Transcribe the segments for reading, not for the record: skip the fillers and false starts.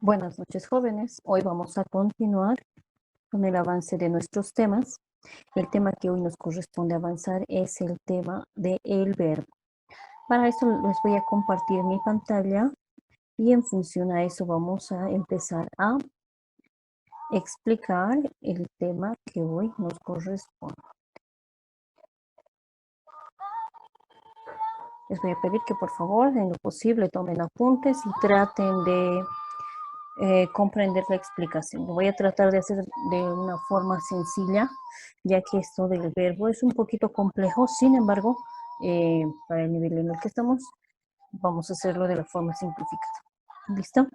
Buenas noches, jóvenes. Hoy vamos a continuar con el avance de nuestros temas. El tema que hoy nos corresponde avanzar es el tema del verbo. Para eso les voy a compartir mi pantalla y en función a eso vamos a empezar a explicar el tema que hoy nos corresponde. Les voy a pedir que por favor, en lo posible, tomen apuntes y traten de comprender la explicación. Lo voy a tratar de hacer de una forma sencilla, ya que esto del verbo es un poquito complejo. Sin embargo, para el nivel en el que estamos, vamos a hacerlo de la forma simplificada. ¿Listo?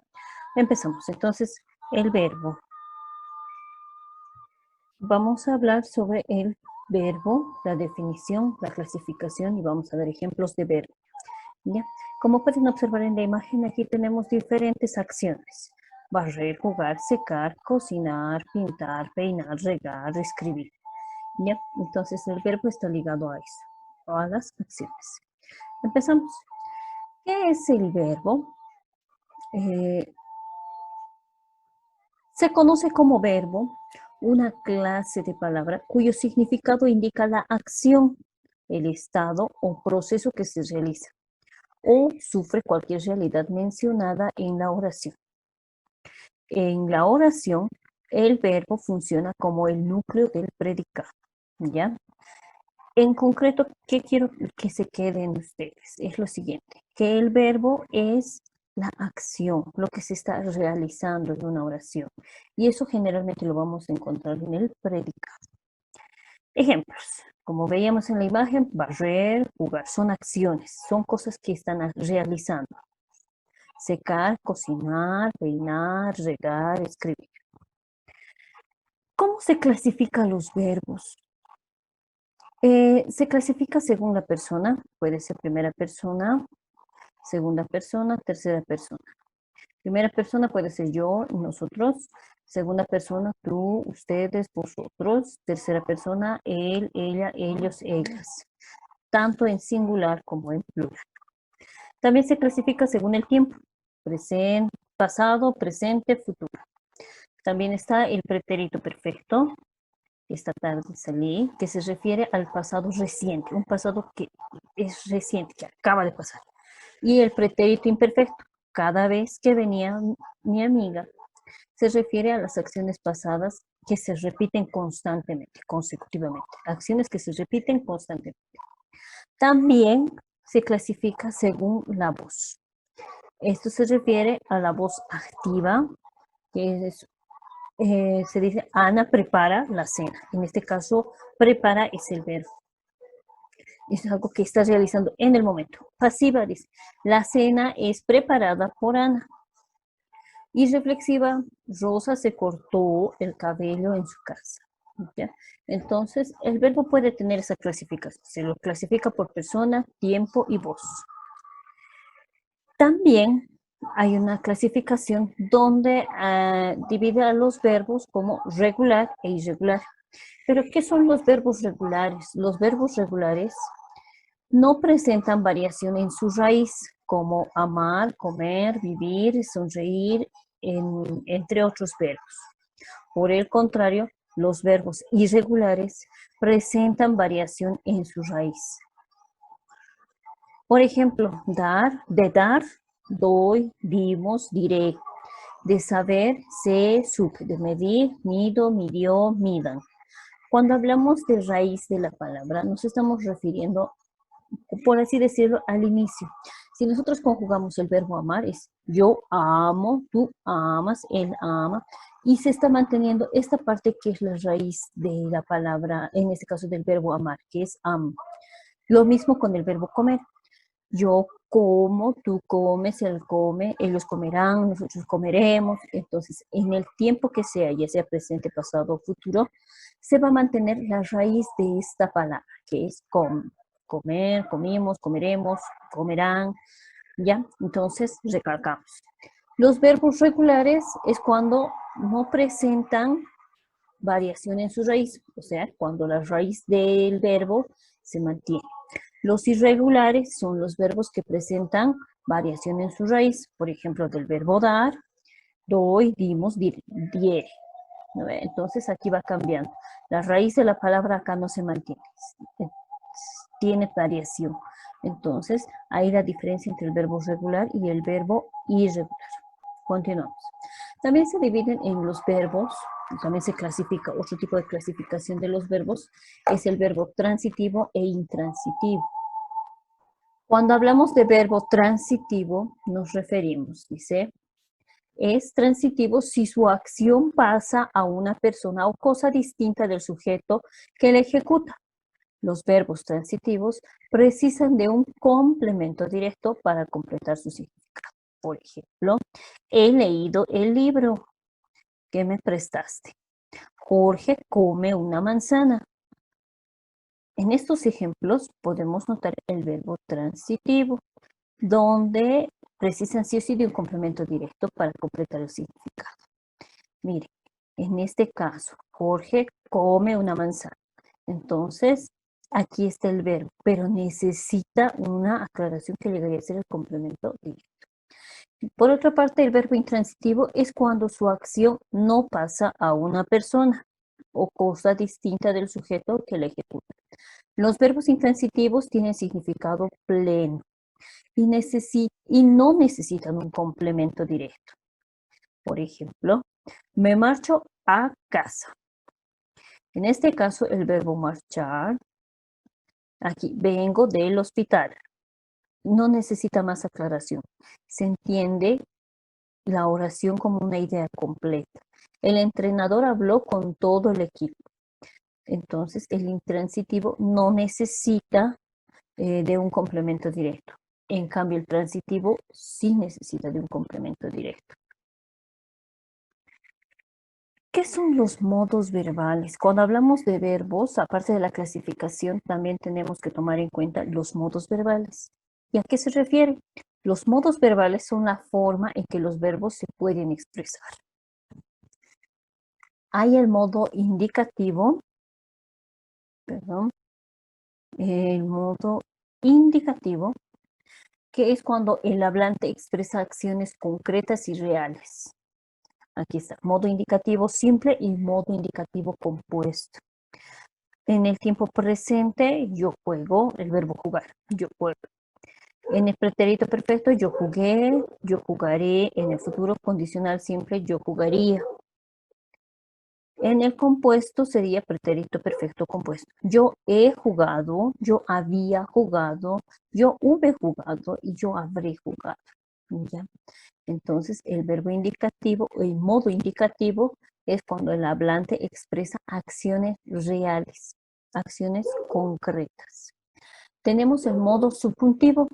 Empezamos. Entonces, el verbo. Vamos a hablar sobre el verbo, la definición, la clasificación y vamos a dar ejemplos de verbo. ¿Ya? Como pueden observar en la imagen, aquí tenemos diferentes acciones. Barrer, jugar, secar, cocinar, pintar, peinar, regar, escribir. ¿Ya? Entonces el verbo está ligado a eso, a las acciones. Empezamos. ¿Qué es el verbo? Se conoce como verbo una clase de palabra cuyo significado indica la acción, el estado o proceso que se realiza o sufre cualquier realidad mencionada en la oración. En la oración, el verbo funciona como el núcleo del predicado, ¿ya? En concreto, ¿qué quiero que se queden ustedes? Es lo siguiente, que el verbo es la acción, lo que se está realizando en una oración. Y eso generalmente lo vamos a encontrar en el predicado. Ejemplos. Como veíamos en la imagen, barrer, jugar, son acciones, son cosas que están realizando. Secar, cocinar, peinar, regar, escribir. ¿Cómo se clasifican los verbos? Se clasifica según la persona, puede ser primera persona, segunda persona, tercera persona. Primera persona puede ser yo, nosotros. Segunda persona, tú, ustedes, vosotros. Tercera persona, él, ella, ellos, ellas. Tanto en singular como en plural. También se clasifica según el tiempo. Presente, pasado, presente, futuro. También está el pretérito perfecto. Esta tarde salí, que se refiere al pasado reciente, un pasado que es reciente, que acaba de pasar. Y el pretérito imperfecto, cada vez que venía mi amiga, se refiere a las acciones pasadas que se repiten constantemente, consecutivamente, acciones que se repiten constantemente. También se clasifica según la voz. Esto se refiere a la voz activa, que es se dice Ana prepara la cena. En este caso, prepara es el verbo. Es algo que está realizando en el momento. Pasiva dice, la cena es preparada por Ana. Y reflexiva, Rosa se cortó el cabello en su casa. ¿Ya? Entonces, el verbo puede tener esa clasificación. Se lo clasifica por persona, tiempo y voz. También hay una clasificación donde divide a los verbos como regular e irregular. Pero, ¿qué son los verbos regulares? Los verbos regulares no presentan variación en su raíz, como amar, comer, vivir, sonreír, entre otros verbos. Por el contrario, los verbos irregulares presentan variación en su raíz. Por ejemplo, dar, de dar, doy, dimos, diré. De saber, sé, supe. De medir, mido, midió, midan. Cuando hablamos de raíz de la palabra, nos estamos refiriendo, por así decirlo, al inicio. Si nosotros conjugamos el verbo amar, es yo amo, tú amas, él ama, y se está manteniendo esta parte que es la raíz de la palabra, en este caso del verbo amar, que es am. Lo mismo con el verbo comer. Yo como, tú comes, él come, ellos comerán, nosotros comeremos. Entonces, en el tiempo que sea, ya sea presente, pasado o futuro, se va a mantener la raíz de esta palabra, que es comer, comimos, comeremos, comerán, ¿ya? Entonces, recalcamos. Los verbos regulares es cuando no presentan variación en su raíz, o sea, cuando la raíz del verbo se mantiene. Los irregulares son los verbos que presentan variación en su raíz, por ejemplo, del verbo dar, Doy, dimos, diere. ¿No ve? Entonces aquí va cambiando. La raíz de la palabra acá no se mantiene, tiene variación. Entonces, hay la diferencia entre el verbo regular y el verbo irregular. Continuamos. También se dividen en los verbos, también se clasifica, otro tipo de clasificación de los verbos es el verbo transitivo e intransitivo. Cuando hablamos de verbo transitivo, nos referimos, dice, es transitivo si su acción pasa a una persona o cosa distinta del sujeto que la ejecuta. Los verbos transitivos precisan de un complemento directo para completar su significado. Por ejemplo, he leído el libro que me prestaste. Jorge come una manzana. En estos ejemplos podemos notar el verbo transitivo, donde precisan sí o sí de un complemento directo para completar el significado. Mire, en este caso, Jorge come una manzana. Entonces, aquí está el verbo, pero necesita una aclaración que llegaría a ser el complemento directo. Por otra parte, el verbo intransitivo es cuando su acción no pasa a una persona o cosa distinta del sujeto que la ejecuta. Los verbos intransitivos tienen significado pleno y no necesitan un complemento directo. Por ejemplo, me marcho a casa. En este caso, el verbo marchar, aquí vengo del hospital, no necesita más aclaración. Se entiende la oración como una idea completa. El entrenador habló con todo el equipo. Entonces, el intransitivo no necesita de un complemento directo. En cambio, el transitivo sí necesita de un complemento directo. ¿Qué son los modos verbales? Cuando hablamos de verbos, aparte de la clasificación, también tenemos que tomar en cuenta los modos verbales. ¿Y a qué se refiere? Los modos verbales son la forma en que los verbos se pueden expresar. Hay el modo indicativo, perdón, el modo indicativo, que es cuando el hablante expresa acciones concretas y reales. Aquí está, modo indicativo simple y modo indicativo compuesto. En el tiempo presente, yo juego, el verbo jugar, yo juego. En el pretérito perfecto, yo jugué, yo jugaré. En el futuro condicional simple, yo jugaría. En el compuesto sería pretérito perfecto compuesto. Yo he jugado, yo había jugado, yo hube jugado y yo habré jugado. ¿Ya? Entonces, el verbo indicativo, el modo indicativo, es cuando el hablante expresa acciones reales, acciones concretas. Tenemos el modo subjuntivo.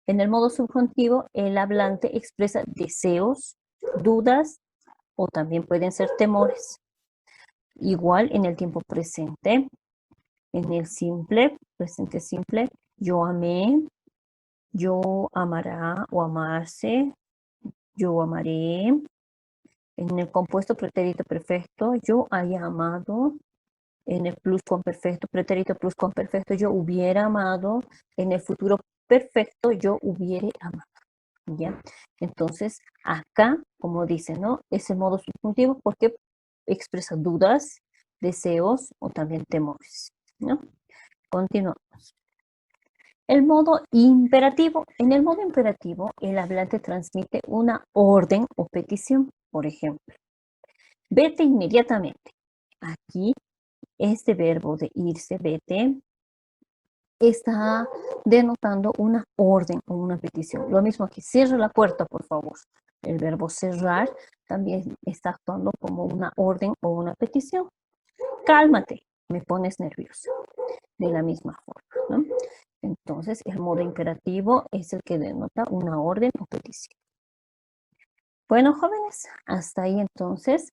En el modo subjuntivo, el hablante expresa deseos, dudas o también pueden ser temores. Igual en el tiempo presente, en el simple, presente simple, yo amé, yo amará o amarse, yo amaré. En el compuesto pretérito perfecto, yo haya amado. En el pluscuamperfecto, pretérito pluscuamperfecto, yo hubiera amado. En el futuro perfecto, yo hubiere amado. ¿Ya? Entonces, acá, como dice, ¿no? Es el modo subjuntivo porque expresa dudas, deseos o también temores, ¿no? Continuamos. El modo imperativo. En el modo imperativo, el hablante transmite una orden o petición. Por ejemplo, vete inmediatamente. Aquí, este verbo de irse, vete, está denotando una orden o una petición. Lo mismo aquí, cierra la puerta, por favor. El verbo cerrar también está actuando como una orden o una petición. Cálmate, me pones nervioso. De la misma forma, ¿no? Entonces, el modo imperativo es el que denota una orden o petición. Bueno, jóvenes, hasta ahí entonces